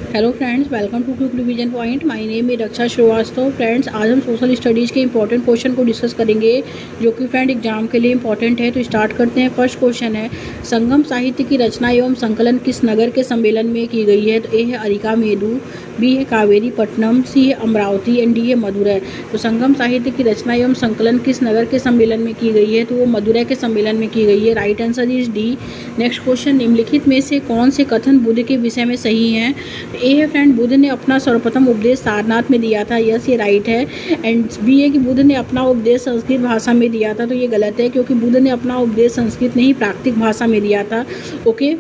Hello friends, welcome to quick revision point. My name is Raksha Srivastava. Friends, आज हम social studies के important question को discuss करेंगे जो कि फ्रेंड एग्जाम के लिए इंपॉर्टेंट है। तो स्टार्ट करते हैं। फर्स्ट क्वेश्चन है, संगम साहित्य की रचना एवं संकलन किस नगर के सम्मेलन में की गई है? तो ए है अरिका मेदू, बी है कावेरी पट्टनम, सी है अमरावती एंड डी है मदुरै। तो संगम साहित्य की रचना एवं संकलन किस नगर के सम्मेलन में की गई है? तो वो मदुरै के सम्मेलन में की गई है। Right answer is D. Next question, निम्नलिखित में से कौन से कथन बुद्ध के विषय में सही हैं? ए है फ्रेंड, बुद्ध ने अपना सर्वप्रथम उपदेश सारनाथ में दिया था। यस, ये राइट है। एंड बी है कि बुद्ध ने अपना उपदेश संस्कृत भाषा में दिया था। तो ये गलत है, क्योंकि बुद्ध ने अपना उपदेश संस्कृत नहीं प्राकृतिक भाषा में दिया था। ओके।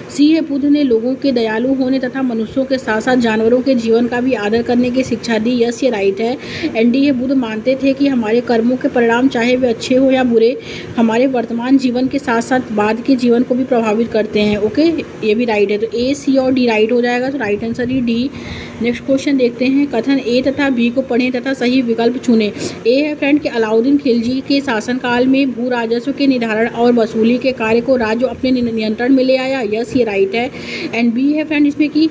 सी है, बुद्ध ने लोगों के दयालु होने तथा मनुष्यों के साथ साथ जानवरों के जीवन का भी आदर करने की शिक्षा दी। यस, ये राइट है। एंड डी है, बुद्ध मानते थे कि हमारे कर्मों के परिणाम चाहे वे अच्छे हो या बुरे, हमारे वर्तमान जीवन के साथ साथ बाद के जीवन को भी प्रभावित करते हैं। ओके, ये भी राइट है। तो ए, सी और डी राइट हो जाएगा। तो राइट आंसर ही डी। नेक्स्ट क्वेश्चन देखते हैं। कथन ए तथा बी को पढ़ें तथा सही विकल्प चुनें। ए है फ्रेंड कि अलाउद्दीन खिलजी के शासनकाल में भू राजस्व के निर्धारण और वसूली के कार्य को राज्य अपने नियंत्रण में ले आया। यस, ये राइट है। एंड बी है फ्रेंड इसमें कि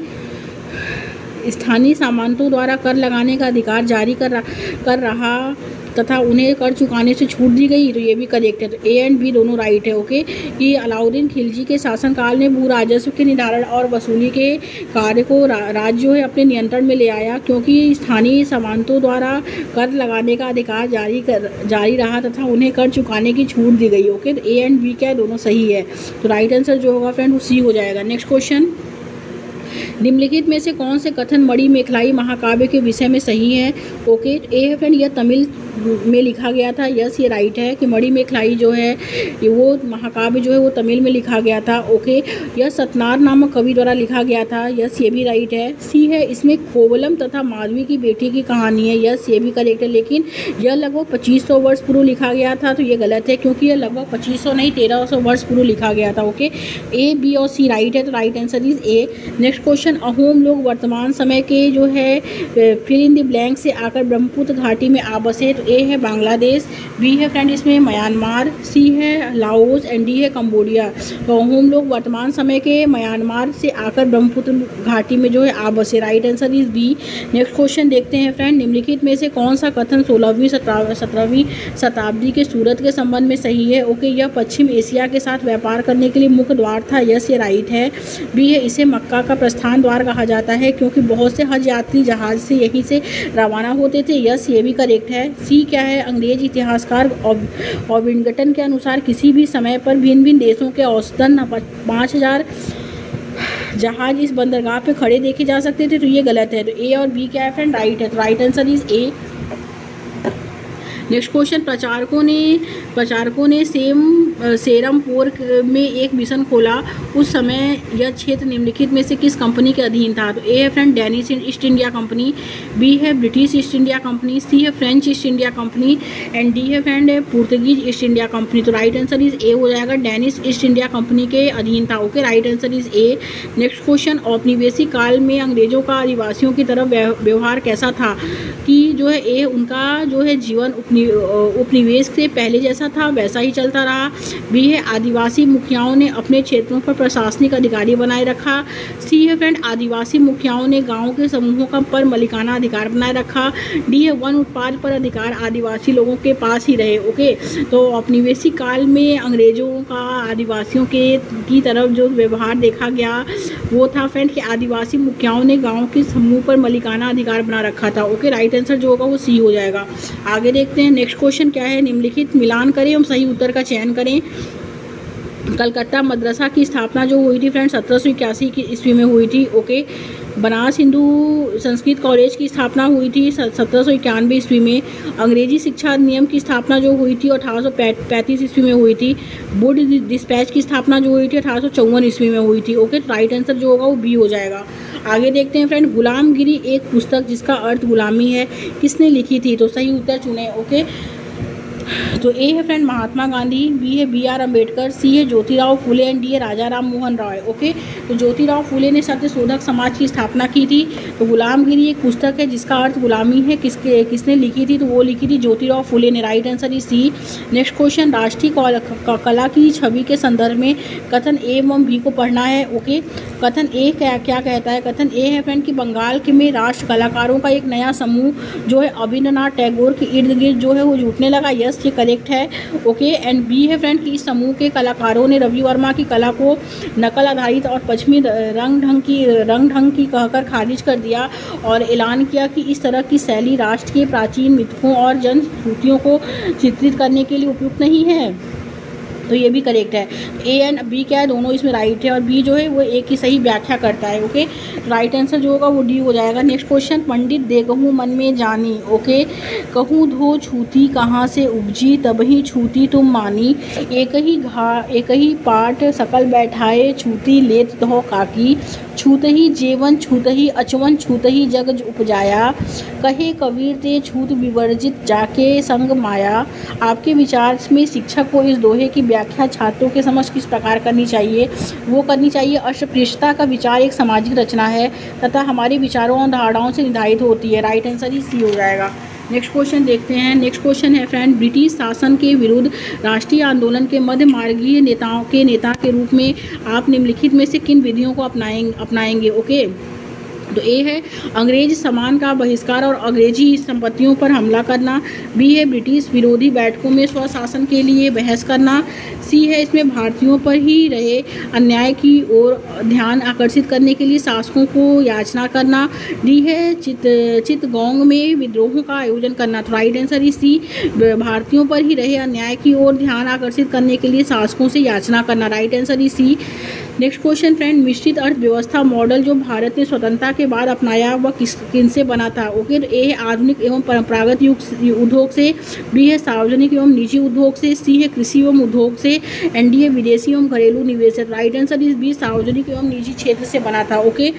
स्थानीय सामंतों द्वारा कर लगाने का अधिकार जारी कर रहा तथा उन्हें कर चुकाने से छूट दी गई। तो ये भी करेक्ट है। तो ए एंड बी दोनों राइट है। ओके, कि अलाउद्दीन खिलजी के शासनकाल में भू राजस्व के निर्धारण और वसूली के कार्य को राज्य जो है अपने नियंत्रण में ले आया, क्योंकि स्थानीय सामंतों द्वारा कर लगाने का अधिकार जारी रहा तथा उन्हें कर चुकाने की छूट दी गई। ओके, तो ए एंड बी क्या है, दोनों सही है। तो राइट आंसर जो होगा फ्रेंड वो सी हो जाएगा। नेक्स्ट क्वेश्चन, निम्नलिखित में से कौन से कथन मणि मेखलाई महाकाव्य के विषय में सही है? ओके, ए है फ्रेंड यह तमिल में लिखा गया था। यस, ये राइट है कि मणि मेखलाई जो है वो महाकाव्य जो है वो तमिल में लिखा गया था। ओके, यह सतनार नामक कवि द्वारा लिखा गया था। यस, ये भी राइट है। सी है, इसमें कोवलम तथा माधवी की बेटी की कहानी है। यस, ये भी करेक्ट है। लेकिन यह लगभग 2500 वर्ष पूर्व लिखा गया था। तो ये गलत है, क्योंकि यह लगभग 2500 नहीं 1300 वर्ष पूर्व लिखा गया था। ओके, ए, बी और सी राइट है। तो right answer is A. Next question, Ahom लोग वर्तमान समय के जो है फिल इन द ब्लैंक से आकर ब्रह्मपुत्र घाटी में आ बसे। तो ए है बांग्लादेश, बी है फ्रेंड इसमें म्यांमार, सी है लाओस एंड डी है कंबोडिया। तो अहोम लोग वर्तमान समय के म्यांमार से आकर ब्रह्मपुत्र घाटी में जो है आ बसे। Right answer is B. Next question देखते हैं फ्रेंड, निम्नलिखित में से कौन सा कथन 16वीं 17वीं शताब्दी के सूरत के संबंध में सही है? ओके, यह पश्चिम एशिया के साथ व्यापार करने के लिए मुख्य द्वार था। यस, ये राइट है। बी है, इसे मक्का का प्रस्थान द्वार कहा जाता है, क्योंकि बहुत से हज यात्री जहाज से यहीं से रवाना होते थे। यस, ये भी करेक्ट है। सी क्या है, अंग्रेज इतिहासकार ऑविंगटन के अनुसार किसी भी समय पर भिन्न भिन्न देशों के औसतन 5000 जहाज इस बंदरगाह पे खड़े देखे जा सकते थे। तो ये गलत है। तो ए और बी क्या है फ्रेंड, राइट है। तो right answer is A. Next question, प्रचारकों ने सेरमपोर में एक मिशन खोला। उस समय यह क्षेत्र निम्नलिखित में से किस कंपनी के अधीन था? तो ए है friend Danish East India Company, B है British East India Company, C है French East India Company and D है friend Portuguese East India Company. तो राइट आंसर इज ए हो जाएगा, डेनिश ईस्ट इंडिया कंपनी के अधीन था। Okay, right answer is A. Next question, औपनिवेशिक काल में अंग्रेजों का आदिवासियों की तरफ व्यवहार कैसा था? कि जो है ए, उनका जो है जीवन उपनिवेश से पहले जैसा था वैसा ही चलता रहा। बी है, आदिवासी मुखियाओं ने अपने क्षेत्रों पर प्रशासनिक अधिकारी बनाए रखा। सी है फ्रेंड, आदिवासी मुखियाओं ने गांवों के समूहों पर मलिकाना अधिकार बनाए रखा। डी है, वन उत्पाद पर अधिकार आदिवासी लोगों के पास ही रहे। ओके, तो औपनिवेशिक काल में अंग्रेजों का आदिवासियों की तरफ जो व्यवहार देखा गया वो था फ्रेंड कि आदिवासी मुखियाओं ने गाँव के समूह पर मलिकाना अधिकार बना रखा था। ओके, राइट आंसर जो होगा वो सी हो जाएगा। आगे देखते हैं। नेक्स्ट क्वेश्चन क्या है, निम्नलिखित मिलान करें एवं सही उत्तर का चयन करें। कलकत्ता मदरसा की स्थापना जो हुई थी फ्रेंड 1781 की ईस्वी में हुई थी। ओके, बनारस हिंदू संस्कृत कॉलेज की स्थापना हुई थी 1791 ईस्वी में। अंग्रेजी शिक्षा अधिनियम की स्थापना जो हुई थी 1835 ईस्वी में हुई थी। वुड डिस्पैच की स्थापना जो हुई थी 1854 ईस्वी में हुई थी। ओके, राइट आंसर जो होगा वो बी हो जाएगा। आगे देखते हैं फ्रेंड, गुलामगिरी एक पुस्तक जिसका अर्थ गुलामी है किसने लिखी थी? तो सही उत्तर चुने। ओके, तो ए है फ्रेंड महात्मा गांधी, बी है बी आर अम्बेडकर, सी है ज्योतिराव फुले एंड डी है राजा राम मोहन राय। ओके, तो ज्योतिराव फुले ने सत्यशोधक समाज की स्थापना की थी। तो गुलामगिरी एक पुस्तक है जिसका अर्थ गुलामी है, किसने लिखी थी, तो वो लिखी थी ज्योतिराव फुले ने। Right answer is C. Next question, राष्ट्रीय कला की छवि के संदर्भ में कथन ए एवं बी को पढ़ना है। ओके, कथन ए क्या कहता है, कथन ए है फ्रेंड कि बंगाल के में राष्ट्र कलाकारों का एक नया समूह जो है रवींद्रनाथ टैगोर के इर्द गिर्द जो है वो जुटने लगा। यस, ये करेक्ट है। ओके, एंड बी है फ्रेंड कि इस समूह के कलाकारों ने रवि वर्मा की कला को नकल आधारित और पश्चिमी रंग ढंग की कहकर खारिज कर दिया और ऐलान किया कि इस तरह की शैली राष्ट्र के प्राचीन मिथकों और जनश्रुतियों को चित्रित करने के लिए उपयुक्त नहीं है। तो ये भी करेक्ट है। ए एंड बी क्या है, दोनों इसमें राइट है और बी जो है वो ए की सही व्याख्या करता है। ओके, राइट आंसर जो होगा वो डी हो जाएगा। नेक्स्ट क्वेश्चन, पंडित देखहूँ मन में जानी। ओके, कहूँ धो छूती कहाँ से उपजी, तबही छूती तुम मानी, एक ही पाठ सकल बैठाए, छूती लेत धो काकी, छूत ही जेवन छूत ही अचवन छूत ही जग उपजाया, कहे कबीर ते छूत विवर्जित जाके संग माया। आपके विचार में शिक्षक को इस दोहे की व्याख्या छात्रों के समक्ष किस प्रकार करनी चाहिए, वो करनी चाहिए। अस्पृश्यता का विचार एक सामाजिक रचना है तथा हमारे विचारों और धारणाओं से निर्धारित होती है। राइट आंसर ही सी हो जाएगा। नेक्स्ट क्वेश्चन देखते हैं। नेक्स्ट क्वेश्चन है फ्रेंड, ब्रिटिश शासन के विरुद्ध राष्ट्रीय आंदोलन के मध्य मार्गीय नेता के रूप में आप निम्नलिखित में से किन विधियों को अपनाएंगे। ओके, तो ए है अंग्रेज सामान का बहिष्कार और अंग्रेजी संपत्तियों पर हमला करना, बी है ब्रिटिश विरोधी बैठकों में स्वशासन के लिए बहस करना, सी है इसमें भारतीयों पर ही रहे अन्याय की ओर ध्यान आकर्षित करने के लिए शासकों को याचना करना, डी है चित्तगोंग में विद्रोहों का आयोजन करना। तो राइट आंसर इज सी, भारतीयों पर ही रहे अन्याय की ओर ध्यान आकर्षित करने के लिए शासकों से याचना करना। Right answer is C. Next question friend, मिश्रित अर्थव्यवस्था मॉडल जो भारत ने स्वतंत्रता के बाद अपनाया वह किनसे बना था। ओके, तो ए है आधुनिक एवं परंपरागत उद्योग से, बी है सार्वजनिक एवं निजी उद्योग से, सी है कृषि एवं उद्योग से, एंड डी है विदेशी एवं घरेलू निवेश से। राइट आंसर इज बी, सार्वजनिक एवं निजी क्षेत्र से बना था। ओके,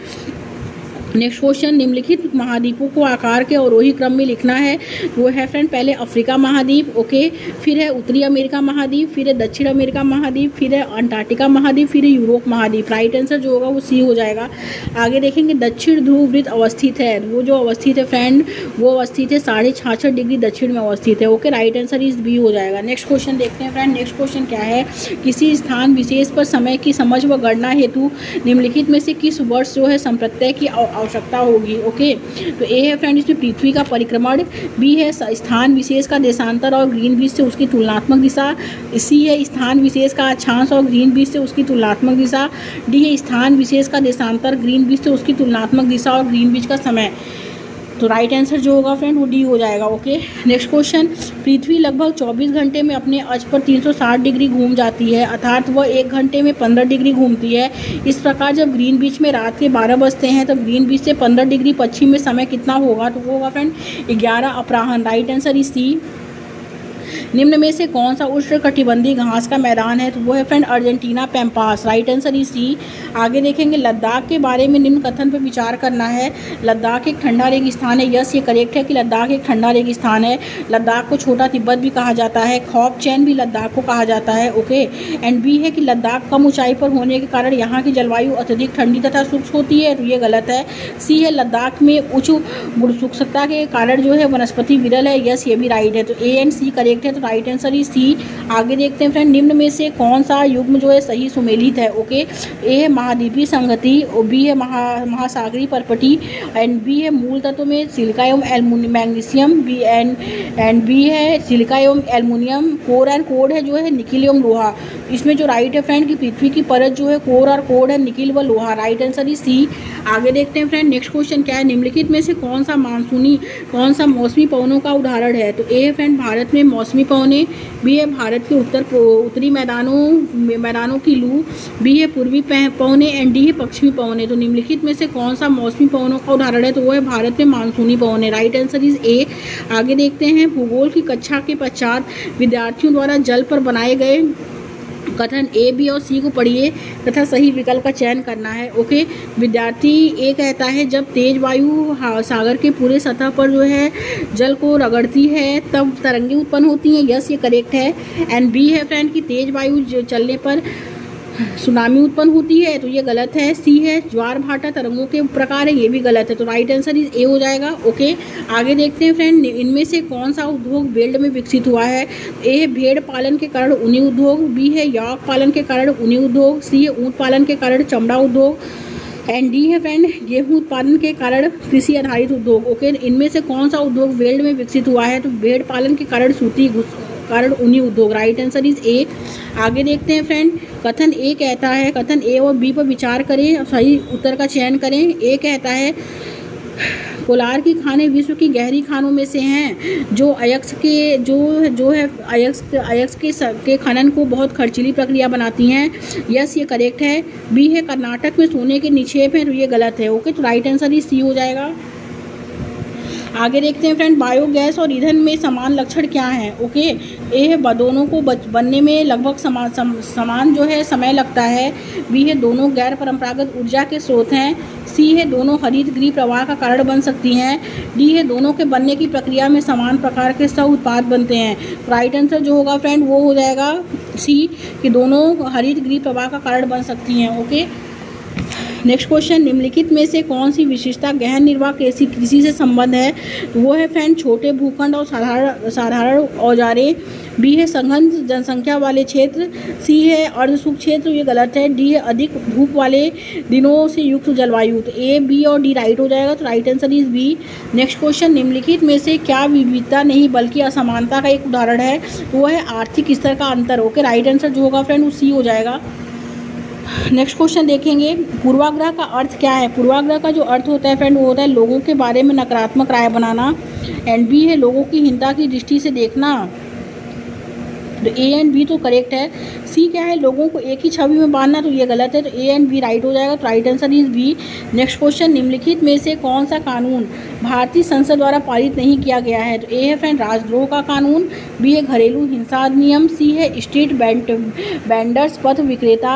नेक्स्ट क्वेश्चन, निम्नलिखित महाद्वीपों को आकार के अवरोही क्रम में लिखना है। वो है फ्रेंड पहले अफ्रीका महाद्वीप, ओके, फिर है उत्तरी अमेरिका महाद्वीप, फिर है दक्षिण अमेरिका महाद्वीप, फिर है अंटार्कटिका महाद्वीप, फिर है यूरोप महाद्वीप। राइट आंसर जो होगा वो सी हो जाएगा। आगे देखेंगे, दक्षिण ध्रुव वृत्त अवस्थित है, वो जो अवस्थित है फ्रेंड वो अवस्थित है 66.5 डिग्री दक्षिण में अवस्थित है। Okay, right answer is B हो जाएगा। नेक्स्ट क्वेश्चन देखते हैं फ्रेंड। नेक्स्ट क्वेश्चन क्या है, किसी स्थान विशेष पर समय की समझ व गणना हेतु निम्नलिखित में से किस वर्ष जो है संप्रत्यय की आवश्यकता होगी। ओके, तो ए है फ्रेंड इसमें पृथ्वी का परिक्रमण, बी है स्थान विशेष का देशांतर और ग्रीनविच से उसकी तुलनात्मक दिशा, सी है स्थान विशेष का अक्षांश और ग्रीनविच से उसकी तुलनात्मक दिशा, डी है स्थान विशेष का देशांतर ग्रीनविच से उसकी तुलनात्मक दिशा और ग्रीनविच का समय। तो राइट आंसर जो होगा फ्रेंड वो डी हो जाएगा। ओके, नेक्स्ट क्वेश्चन, पृथ्वी लगभग 24 घंटे में अपने अक्ष पर 360 डिग्री घूम जाती है, अर्थात वह 1 घंटे में 15 डिग्री घूमती है। इस प्रकार जब ग्रीनविच में रात के 12 बजते हैं तब ग्रीनविच से 15 डिग्री पश्चिम में समय कितना होगा, तो वो होगा फ्रेंड 11 अपराह्न। Right answer is C. निम्न में से कौन सा उष्णकटिबंधीय घास का मैदान है, तो वो है friend Argentina pampas. Right answer is C. आगे देखेंगे, लद्दाख के बारे में निम्न कथन पर विचार करना है। लद्दाख एक ठंडा रेगिस्तान है। यस, ये करेक्ट है कि लद्दाख एक ठंडा रेगिस्तान है। लद्दाख को छोटा तिब्बत भी कहा जाता है, खौब चैन भी लद्दाख को कहा जाता है। ओके, एंड बी है कि लद्दाख कम ऊंचाई पर होने के कारण यहाँ की जलवायु अत्यधिक ठंडी तथा शुष्क होती है, तो ये गलत है। सी है लद्दाख में उच्च शुष्कता के कारण जो है वनस्पति विरल है। यस, ये भी राइट है। तो ए एंड सी करेक्ट है, तो राइट आंसर इज सी। आगे देखते हैं फ्रेंड, निम्न में से कौन सा युग्म जो है सही सुमेलित है। ओके, ए है महाद्वीपीय संगति, और बी है महासागरीय परपटी, एंड बी है मूल तत्व में सिलिका एवं मैग्नीशियम, बी एंड बी है सिलिका एवं एल्युमिनियम, कोर एंड कोड है जो है निकिल एवं लोहा। इसमें जो राइट है फ्रेंड कि पृथ्वी की परत जो है कोर और कोड है निकिल व लोहा। Right answer is C. आगे देखते हैं फ्रेंड, नेक्स्ट क्वेश्चन क्या है, निम्नलिखित में से कौन सा मौसमी पवनों का उदाहरण है। तो ए है फ्रेंड भारत में मौसमी पवने, बी है भारत के उत्तरी मैदानों की लू, बी है पूर्वी पवने, एंड डी है पश्चिमी पवने। तो निम्नलिखित में से कौन सा मौसमी पवनों का उदाहरण है, तो वो है भारत में मानसूनी पवने। Right answer is A. आगे देखते हैं, भूगोल की कक्षा के पश्चात विद्यार्थियों द्वारा जल पर बनाए गए कथन ए, बी और सी को पढ़िए तथा सही विकल्प का चयन करना है। ओके, विद्यार्थी ए कहता है जब तेज वायु सागर के पूरे सतह पर जो है जल को रगड़ती है तब तरंगें उत्पन्न होती हैं। यस, ये करेक्ट है। एंड बी है फ्रेंड कि तेज वायु चलने पर सुनामी उत्पन्न होती है, तो ये गलत है। सी है ज्वार भाटा तरंगों के प्रकार है, ये भी गलत है। तो राइट आंसर इज ए हो जाएगा। ओके, आगे देखते हैं फ्रेंड, इनमें से कौन सा उद्योग बेल्ट में विकसित हुआ है। ए है भेड़ पालन के कारण ऊनी उद्योग, बी है याक पालन के कारण ऊनी उद्योग, सी है ऊँट पालन के कारण चमड़ा उद्योग, एंड डी है फ्रेंड गेहूं उत्पादन के कारण कृषि आधारित उद्योग। ओके, इनमें से कौन सा उद्योग वेल्ड में विकसित हुआ है, तो भेड़ पालन के कारण सूती कारण ऊनी उद्योग। Right answer is A. आगे देखते हैं फ्रेंड, कथन ए कहता है, कथन ए और बी पर विचार करें, सही उत्तर का चयन करें। ए कहता है कोलार की खानें विश्व की गहरी खानों में से हैं जो अयस्क के जो है अयस्क के खनन को बहुत खर्चीली प्रक्रिया बनाती हैं। यस, ये करेक्ट है। बी है कर्नाटक में सोने के निक्षेप हैं, तो ये गलत है। ओके, तो राइट आंसर ही सी हो जाएगा। आगे देखते हैं फ्रेंड, बायोगैस और ईंधन में समान लक्षण क्या हैं। ओके, ए है दोनों को बनने में लगभग समान जो है समय लगता है। बी है दोनों गैर परंपरागत ऊर्जा के स्रोत हैं। सी है दोनों हरित गृह प्रवाह का कारण बन सकती हैं। डी है दोनों के बनने की प्रक्रिया में समान प्रकार के सह उत्पाद बनते हैं। राइट आंसर जो होगा फ्रेंड वो हो जाएगा सी, कि दोनों हरित गृह प्रवाह का कारण बन सकती हैं। ओके, नेक्स्ट क्वेश्चन, निम्नलिखित में से कौन सी विशेषता गहन निर्वाह कृषि से संबंध है। वो है फ्रेंड छोटे भूखंड और साधारण औजारें। बी है सघन जनसंख्या वाले क्षेत्र। सी है अर्धशुष्क क्षेत्र, ये गलत है। डी है अधिक धूप वाले दिनों से युक्त जलवायु। तो ए, बी और डी राइट हो जाएगा। तो right answer is B. Next question, निम्नलिखित में से क्या विविधता नहीं बल्कि असमानता का एक उदाहरण है। वो है आर्थिक स्तर का अंतर। ओके, राइट आंसर जो होगा फ्रेंड वो सी हो जाएगा। नेक्स्ट क्वेश्चन देखेंगे, पूर्वाग्रह का अर्थ क्या है। पूर्वाग्रह का जो अर्थ होता है फ्रेंड वो होता है लोगों के बारे में नकारात्मक राय बनाना। एंड बी है लोगों की हिंसा की दृष्टि से देखना। तो ए एंड बी तो करेक्ट है। सी क्या है लोगों को एक ही छवि में बांधना, तो ये गलत है। तो ए एंड बी राइट हो जाएगा। तो right answer is B. Next question, निम्नलिखित में से कौन सा कानून भारतीय संसद द्वारा पारित नहीं किया गया है। तो ए है फ्रेंड राजद्रोह का कानून, बी है घरेलू हिंसा अधिनियम, सी है स्ट्रीट वेंडर्स पथ विक्रेता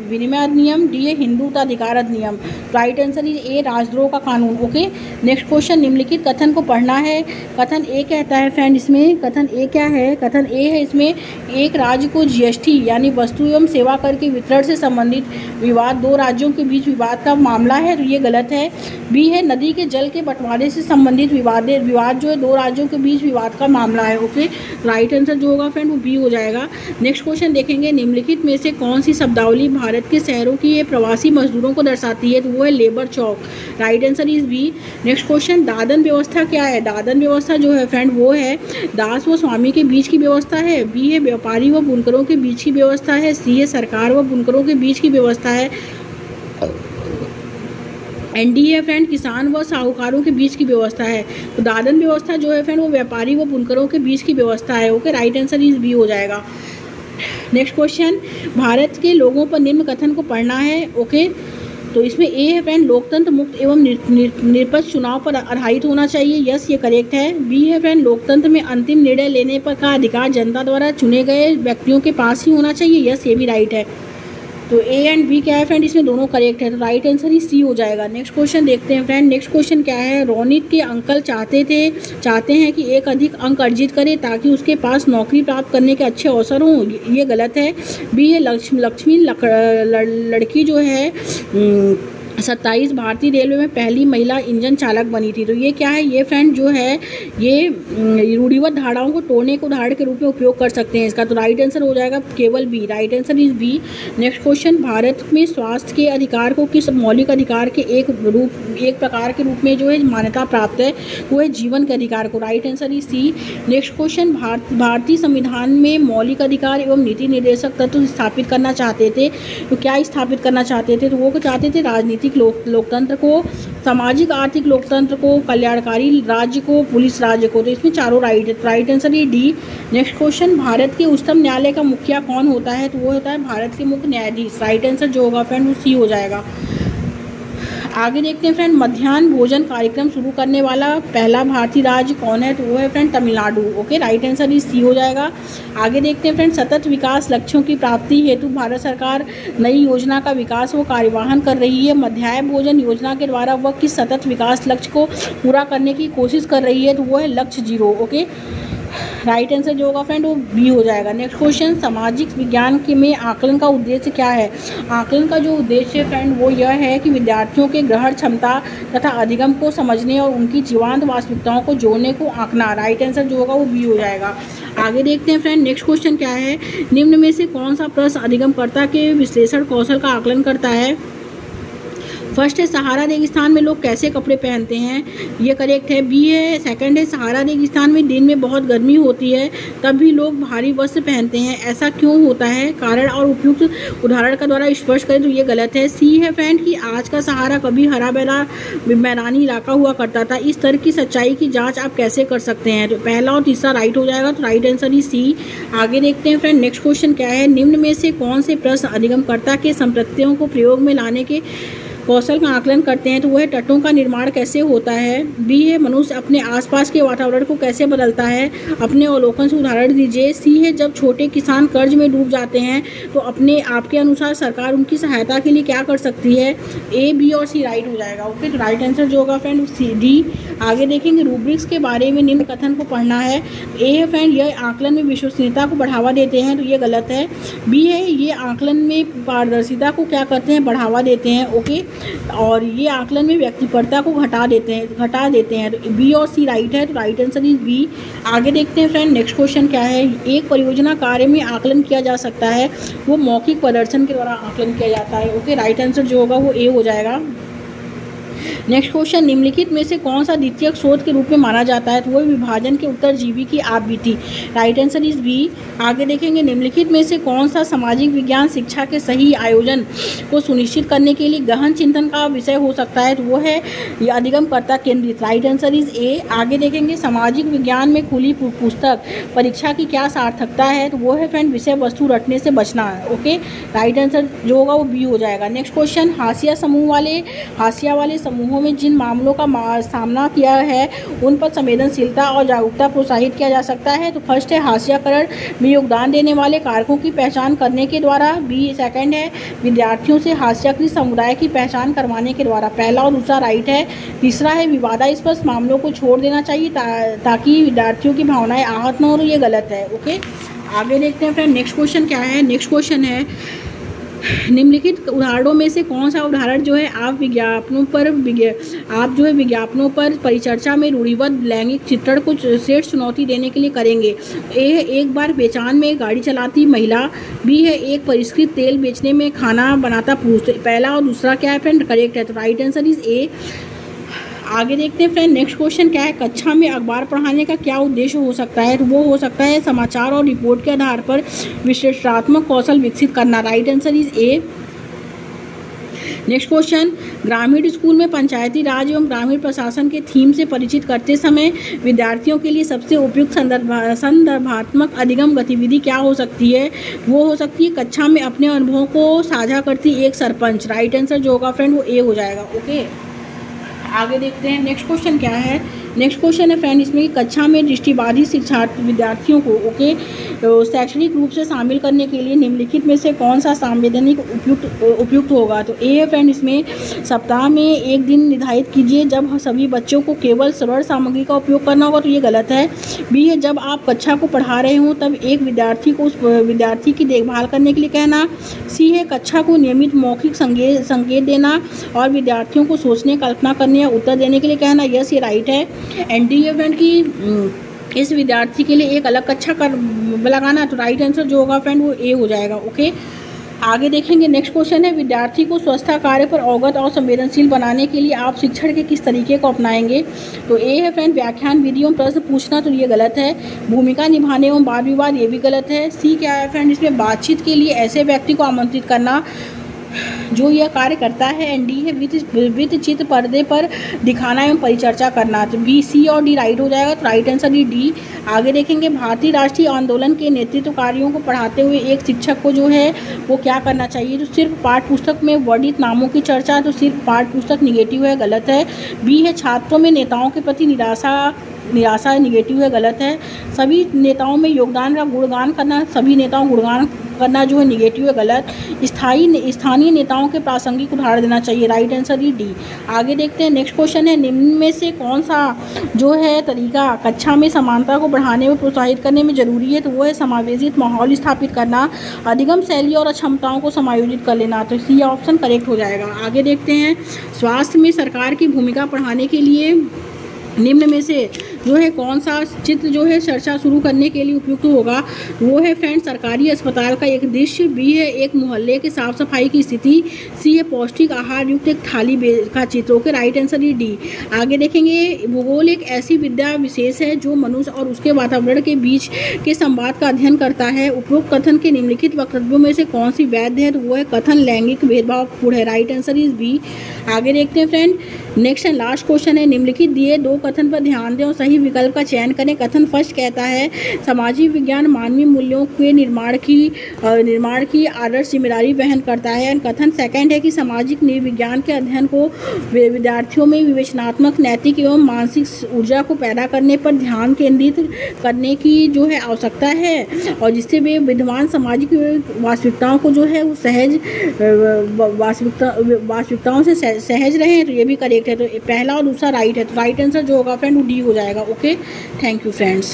विनिमय अधिनियम, डी है हिंदुत्वाधिकार अधिनियम। राइट आंसर इज ए राजद्रोह का कानून। ओके, नेक्स्ट क्वेश्चन, निम्नलिखित कथन को पढ़ना है। कथन ए कहता है फ्रेंड, इसमें कथन ए क्या है, कथन ए है इसमें एक राज्य को जीएसटी यानी वस्तु एवं सेवा कर के वितरण से संबंधित विवाद दो राज्यों के बीच विवाद का मामला है, तो ये गलत है। बी है नदी के जल के बंटवारे से संबंधित विवाद जो है दो राज्यों के बीच विवाद का मामला है। ओके, राइट आंसर जो होगा फ्रेंड वो बी हो जाएगा। नेक्स्ट क्वेश्चन देखेंगे, निम्नलिखित में से कौन सी शब्दावली भारत के शहरों की प्रवासी मजदूरों को दर्शाती है। तो वो है लेबर चौक। Right answer is B. Next question, दादन व्यवस्था क्या है। दादन व्यवस्था जो है फ्रेंड वो है दास व स्वामी के बीच की व्यवस्था है। बी है व्यापारी व बुनकरों के बीच की व्यवस्था है। सी है सरकार व बुनकरों के बीच की व्यवस्था है। एंड डी है फ्रेंड किसान व साहूकारों के बीच की व्यवस्था है। तो दादन व्यवस्था जो है फ्रेंड वो व्यापारी व बुनकरों के बीच की व्यवस्था है। Okay, right answer is B हो जाएगा। नेक्स्ट क्वेश्चन, भारत के लोगों पर निम्न कथन को पढ़ना है। ओके, तो इसमें ए है फ्रेंड लोकतंत्र मुक्त एवं निष्पक्ष चुनाव पर आधारित होना चाहिए। यस, ये करेक्ट है। बी है फ्रेंड लोकतंत्र में अंतिम निर्णय लेने पर का अधिकार जनता द्वारा चुने गए व्यक्तियों के पास ही होना चाहिए। यस, ये भी राइट है। तो ए एंड बी क्या है फ्रेंड, इसमें दोनों करेक्ट है। तो राइट आंसर ही सी हो जाएगा। नेक्स्ट क्वेश्चन देखते हैं फ्रेंड। नेक्स्ट क्वेश्चन क्या है, रोनित के अंकल चाहते हैं कि एक अधिक अंक अर्जित करे ताकि उसके पास नौकरी प्राप्त करने के अच्छे अवसर हों, ये गलत है। बी है लक्ष्मी लड़की जो है 27 भारतीय रेलवे में पहली महिला इंजन चालक बनी थी। तो ये क्या है, ये फ्रेंड जो है ये रूढ़िवत धारणाओं को तोड़ने को उदाहरण के रूप में उपयोग कर सकते हैं इसका। तो राइट आंसर हो जाएगा केवल B. Right answer is B. Next question, Bharat में स्वास्थ्य के अधिकार को किस मौलिक अधिकार के एक प्रकार के रूप में जो है मान्यता प्राप्त है, वो है जीवन के अधिकार को। Right answer is C. Next question, भारतीय संविधान में मौलिक अधिकार एवं नीति निर्देशक तत्व स्थापित करना चाहते थे। तो क्या स्थापित करना चाहते थे, तो वो चाहते थे राजनीतिक लोकतंत्र को, सामाजिक आर्थिक लोकतंत्र को, कल्याणकारी राज्य को, पुलिस राज्य को। तो इसमें चारों राइट है। राइट आंसर ये डी। नेक्स्ट क्वेश्चन, भारत के उच्चतम न्यायालय का मुखिया कौन होता है। तो वो होता है भारत के मुख्य न्यायाधीश। राइट आंसर जो होगा फ्रेंड वो सी हो जाएगा। आगे देखते हैं फ्रेंड, मध्याह्न भोजन कार्यक्रम शुरू करने वाला पहला भारतीय राज्य कौन है? तो वो है friend Tamil Nadu. Okay, right answer इस सी हो जाएगा। आगे देखते हैं फ्रेंड, सतत विकास लक्ष्यों की प्राप्ति हेतु भारत सरकार नई योजना का विकास व कार्यवाहन कर रही है। मध्याह्न भोजन योजना के द्वारा वह किस सतत विकास लक्ष्य को पूरा करने की कोशिश कर रही है? तो वो है लक्ष्य 0। ओके, राइट आंसर जो होगा फ्रेंड वो बी हो जाएगा। नेक्स्ट क्वेश्चन, सामाजिक विज्ञान के में आकलन का उद्देश्य क्या है? आकलन का जो उद्देश्य है फ्रेंड वो यह है कि विद्यार्थियों के ग्रहण क्षमता तथा अधिगम को समझने और उनकी जीवंत वास्तविकताओं को जोड़ने को आंकना। राइट आंसर जो होगा वो बी हो जाएगा। आगे देखते हैं फ्रेंड, नेक्स्ट क्वेश्चन क्या है? निम्न में से कौन सा प्रश्न अधिगमकर्ता के विश्लेषण कौशल का आकलन करता है? फर्स्ट है, सहारा रेगिस्तान में लोग कैसे कपड़े पहनते हैं? ये करेक्ट है, बी है। सेकंड है, सहारा रेगिस्तान में दिन में बहुत गर्मी होती है तब भी लोग भारी वस्त्र पहनते हैं, ऐसा क्यों होता है? कारण और उपयुक्त उदाहरण का द्वारा स्पष्ट करें। तो ये गलत है। सी है फ्रेंड कि आज का सहारा कभी हरा भरा मैदानी इलाका हुआ करता था। इस तरह की सच्चाई की जाँच आप कैसे कर सकते हैं? तो पहला और तीसरा राइट हो जाएगा। तो राइट आंसर ही सी। आगे देखते हैं फ्रेंड, नेक्स्ट क्वेश्चन क्या है? निम्न में से कौन से प्रश्न अधिगमकर्ता के संप्रत्ययों को प्रयोग में लाने के कौशल का आकलन करते हैं? तो वह तटों का निर्माण कैसे होता है। बी है, मनुष्य अपने आसपास के वातावरण को कैसे बदलता है? अपने अवलोकन से उदाहरण दीजिए। सी है, जब छोटे किसान कर्ज में डूब जाते हैं तो अपने आपके अनुसार सरकार उनकी सहायता के लिए क्या कर सकती है? ए, बी और सी राइट हो जाएगा। ओके, तो राइट आंसर जो होगा फ्रेंड सी डी। आगे देखेंगे, रूब्रिक्स के बारे में निम्न कथन को पढ़ना है। ए है फ्रेंड, यह आकलन में विश्वसनीयता को बढ़ावा देते हैं। तो ये गलत है। बी है, ये आकलन में पारदर्शिता को क्या करते हैं? बढ़ावा देते हैं। ओके, और ये आकलन में व्यक्तिपरता को घटा देते हैं। तो बी और सी राइट है। तो राइट आंसर इज बी। आगे देखते हैं फ्रेंड, नेक्स्ट क्वेश्चन क्या है? एक परियोजना कार्य में आकलन किया जा सकता है, वो मौखिक प्रदर्शन के द्वारा आकलन किया जाता है। ओके, राइट आंसर जो होगा वो ए हो जाएगा। नेक्स्ट क्वेश्चन, निम्नलिखित में से कौन सा द्वितीयक शोध के रूप में माना जाता है? तो वो विभाजन के उत्तरजीवी की आपबीती। Right answer is B. आगे देखेंगे, निम्नलिखित में से कौन सा सामाजिक विज्ञान शिक्षा के सही आयोजन को सुनिश्चित करने के लिए गहन चिंतन का विषय हो सकता है? तो वो है अधिगमकर्ता केंद्रित। Right answer is A. आगे देखेंगे, सामाजिक विज्ञान में खुली पुस्तक परीक्षा की क्या सार्थकता है? तो वो है फ्रेंड विषय वस्तु रटने से बचना। ओके, राइट आंसर जो होगा वो बी हो जाएगा। नेक्स्ट क्वेश्चन, हाशिया वाले समूहों में जिन मामलों का सामना किया है उन पर संवेदनशीलता और जागरूकता प्रोत्साहित किया जा सकता है। तो फर्स्ट है, हाशियाकरण में योगदान देने वाले कारकों की पहचान करने के द्वारा। बी सेकंड है, विद्यार्थियों से हास्याकृत समुदाय की पहचान करवाने के द्वारा। पहला और दूसरा राइट है। तीसरा है, विवादास्पद मामलों को छोड़ देना चाहिए ताकि विद्यार्थियों की भावनाएं आहत न हो। ये गलत है। ओके, आगे देखते हैं फ्रेंड, नेक्स्ट क्वेश्चन क्या है? नेक्स्ट क्वेश्चन है, निम्नलिखित उदाहरणों में से कौन सा उदाहरण जो है आप विज्ञापनों पर परिचर्चा में रूढ़िबद्ध लैंगिक चित्रण को श्रेष्ठ चुनौती देने के लिए करेंगे? ए है, एक बार बेचान में गाड़ी चलाती महिला। बी है, एक परिष्कृत तेल बेचने में खाना बनाता पुरुष। पहला और दूसरा क्या है फ्रेंड? करेक्ट है। तो राइट आंसर इज ए। आगे देखते हैं फ्रेंड, नेक्स्ट क्वेश्चन क्या है? कक्षा में अखबार पढ़ाने का क्या उद्देश्य हो सकता है? तो वो हो सकता है समाचार और रिपोर्ट के आधार पर विश्लेषणात्मक कौशल विकसित करना। Right answer is A. Next question, ग्रामीण स्कूल में पंचायती राज एवं ग्रामीण प्रशासन के थीम से परिचित करते समय विद्यार्थियों के लिए सबसे उपयुक्त संदर्भात्मक अधिगम गतिविधि क्या हो सकती है? वो हो सकती है कक्षा में अपने अनुभवों को साझा करती एक सरपंच। राइट आंसर जो होगा फ्रेंड वो ए हो जाएगा। ओके, आगे देखते हैं, नेक्स्ट क्वेश्चन क्या है? नेक्स्ट क्वेश्चन है फ्रेंड इसमें, कक्षा में दृष्टिबाधित शिक्षार्थी विद्यार्थियों को शैक्षणिक रूप से शामिल करने के लिए निम्नलिखित में से कौन सा संवैधानिक उपयुक्त होगा? तो ए है फ्रेंड इसमें, सप्ताह में एक दिन निर्धारित कीजिए जब सभी बच्चों को केवल श्रवण सामग्री का उपयोग करना होगा। तो ये गलत है। बी है, जब आप कक्षा को पढ़ा रहे हों तब एक विद्यार्थी को उस विद्यार्थी की देखभाल करने के लिए कहना। सी है, कक्षा को नियमित मौखिक संकेत देना और विद्यार्थियों को सोचने, कल्पना करने या उत्तर देने के लिए कहना। यस, ये राइट है। एंड डी है फ्रेंड की इस विद्यार्थी के लिए एक अलग कक्षा कर लगाना। तो राइट आंसर जो होगा फ्रेंड वो ए हो जाएगा। ओके, आगे देखेंगे, नेक्स्ट क्वेश्चन है, विद्यार्थी को स्वच्छता कार्य पर अवगत और संवेदनशील बनाने के लिए आप शिक्षण के किस तरीके को अपनाएंगे? तो ए है फ्रेंड, व्याख्यान विधियों प्रश्न पूछना। तो ये गलत है। भूमिका निभाने एवं वाद विवाद, ये भी गलत है। सी क्या है फ्रेंड इसमें, बातचीत के लिए ऐसे व्यक्ति को आमंत्रित करना जो यह कार्य करता है। एंड डी है वित्त चित्र पर्दे पर दिखाना एवं परिचर्चा करना। तो बी, सी और डी राइट हो जाएगा। तो राइट आंसर डी। आगे देखेंगे, भारतीय राष्ट्रीय आंदोलन के नेतृत्व कार्यों को पढ़ाते हुए एक शिक्षक को जो है वो क्या करना चाहिए। तो सिर्फ पाठ्य पुस्तक में वर्णित नामों की चर्चा, तो सिर्फ पाठ्य पुस्तक निगेटिव है, गलत है। बी है छात्रों में नेताओं के प्रति निराशा निगेटिव है, गलत है। सभी नेताओं में योगदान का गुणगान करना, सभी नेताओं गुणगान करना जो है निगेटिव है, गलत। स्थानीय नेताओं के प्रासंगिक उदाहरण देना चाहिए, राइट आंसर डी। आगे देखते हैं, नेक्स्ट क्वेश्चन है, निम्न में से कौन सा जो है तरीका कक्षा में समानता को बढ़ाने में प्रोत्साहित करने में जरूरी है। तो वो है समावेशित माहौल स्थापित करना, अधिगम शैली और क्षमताओं को समायोजित कर लेना। तो सी ऑप्शन करेक्ट हो जाएगा। आगे देखते हैं, स्वास्थ्य में सरकार की भूमिका बढ़ाने के लिए निम्न में से जो है कौन सा चित्र जो है चर्चा शुरू करने के लिए उपयुक्त होगा। वो है फ्रेंड सरकारी अस्पताल का एक दृश्य, बी है एक मोहल्ले के साफ सफाई की स्थिति, सी है पौष्टिक आहार युक्त एक थाली का चित्र। Okay, right answer D. आगे देखेंगे, भूगोल एक ऐसी विद्या विशेष है जो मनुष्य और उसके वातावरण के बीच के संवाद का अध्ययन करता है। उपरोक्त कथन के निम्नलिखित वक्तव्यों में से कौन सी वैध है। तो वो है कथन लैंगिक भेदभावपूर्ण है, राइट आंसर इज बी। आगे देखते हैं friend, next and last question है, निम्नलिखित दिए दो कथन पर ध्यान दें और सही विकल्प का चयन करें। कथन फर्स्ट कहता है, सामाजिक विज्ञान मानवीय मूल्यों के निर्माण की आदर्श जिम्मेदारी वहन करता है। एंड कथन सेकंड है कि सामाजिक विज्ञान के अध्ययन को विद्यार्थियों में विवेचनात्मक, नैतिक एवं मानसिक ऊर्जा को पैदा करने पर ध्यान केंद्रित करने की जो है आवश्यकता है, और जिससे वे विद्यमान सामाजिक वास्तविकताओं को जो है वो सहज वास्तविकताओं से सहज रहें। तो ये भी करेक्ट है। तो पहला और दूसरा राइट है। तो राइट आंसर जो होगा फ्रेंड वो डी हो जाएगा। Okay, thank you friends.